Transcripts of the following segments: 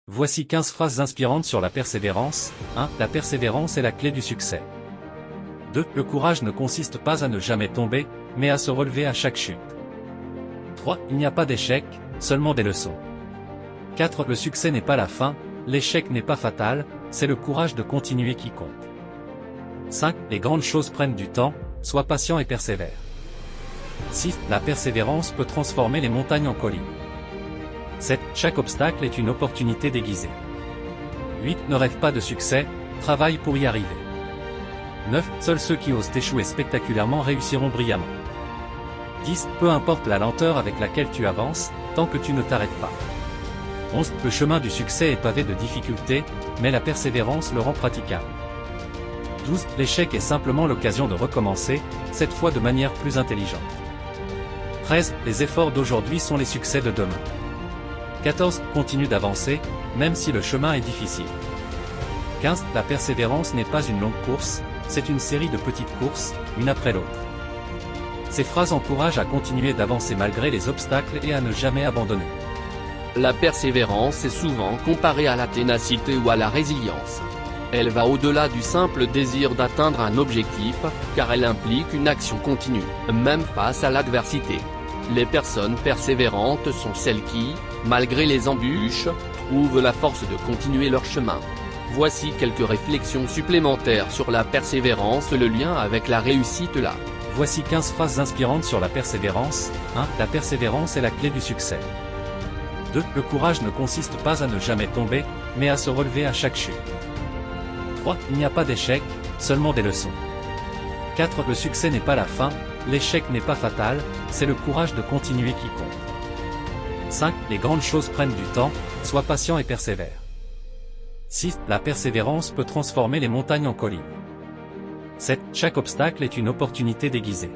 Voici 15 phrases inspirantes sur la persévérance. 1. La persévérance est la clé du succès. 2. Le courage ne consiste pas à ne jamais tomber, mais à se relever à chaque chute. 3. Il n'y a pas d'échec, seulement des leçons. 4. Le succès n'est pas la fin, l'échec n'est pas fatal, c'est le courage de continuer qui compte. 5. Les grandes choses prennent du temps, sois patient et persévère. 6. La persévérance peut transformer les montagnes en collines. 7. Chaque obstacle est une opportunité déguisée. 8. Ne rêve pas de succès, travaille pour y arriver. 9. Seuls ceux qui osent échouer spectaculairement réussiront brillamment. 10. Peu importe la lenteur avec laquelle tu avances, tant que tu ne t'arrêtes pas. 11. Le chemin du succès est pavé de difficultés, mais la persévérance le rend praticable. 12. L'échec est simplement l'occasion de recommencer, cette fois de manière plus intelligente. 13. Les efforts d'aujourd'hui sont les succès de demain. 14. Continue d'avancer, même si le chemin est difficile. 15. La persévérance n'est pas une longue course, c'est une série de petites courses, une après l'autre. Ces phrases encouragent à continuer d'avancer malgré les obstacles et à ne jamais abandonner. La persévérance est souvent comparée à la ténacité ou à la résilience. Elle va au-delà du simple désir d'atteindre un objectif, car elle implique une action continue, même face à l'adversité. Les personnes persévérantes sont celles qui, malgré les embûches, trouvent la force de continuer leur chemin. Voici quelques réflexions supplémentaires sur la persévérance, le lien avec la réussite là. Voici 15 phrases inspirantes sur la persévérance. 1. La persévérance est la clé du succès. 2. Le courage ne consiste pas à ne jamais tomber, mais à se relever à chaque chute. 3. Il n'y a pas d'échec, seulement des leçons. 4. Le succès n'est pas la fin, l'échec n'est pas fatal, c'est le courage de continuer qui compte. 5. Les grandes choses prennent du temps, sois patient et persévère. 6. La persévérance peut transformer les montagnes en collines. 7. Chaque obstacle est une opportunité déguisée.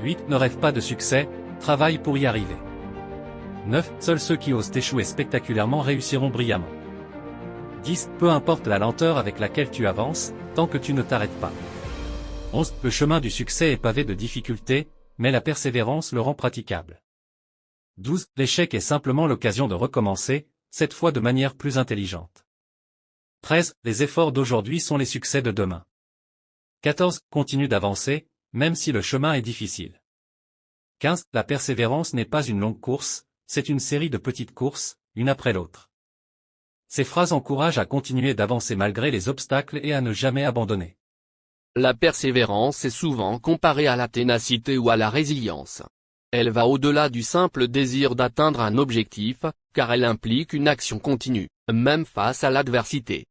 8. Ne rêve pas de succès, travaille pour y arriver. 9. Seuls ceux qui osent échouer spectaculairement réussiront brillamment. 10. Peu importe la lenteur avec laquelle tu avances, tant que tu ne t'arrêtes pas. 11. Le chemin du succès est pavé de difficultés, mais la persévérance le rend praticable. 12. L'échec est simplement l'occasion de recommencer, cette fois de manière plus intelligente. 13. Les efforts d'aujourd'hui sont les succès de demain. 14. Continue d'avancer, même si le chemin est difficile. 15. La persévérance n'est pas une longue course, c'est une série de petites courses, une après l'autre. Ces phrases encouragent à continuer d'avancer malgré les obstacles et à ne jamais abandonner. La persévérance est souvent comparée à la ténacité ou à la résilience. Elle va au-delà du simple désir d'atteindre un objectif, car elle implique une action continue, même face à l'adversité.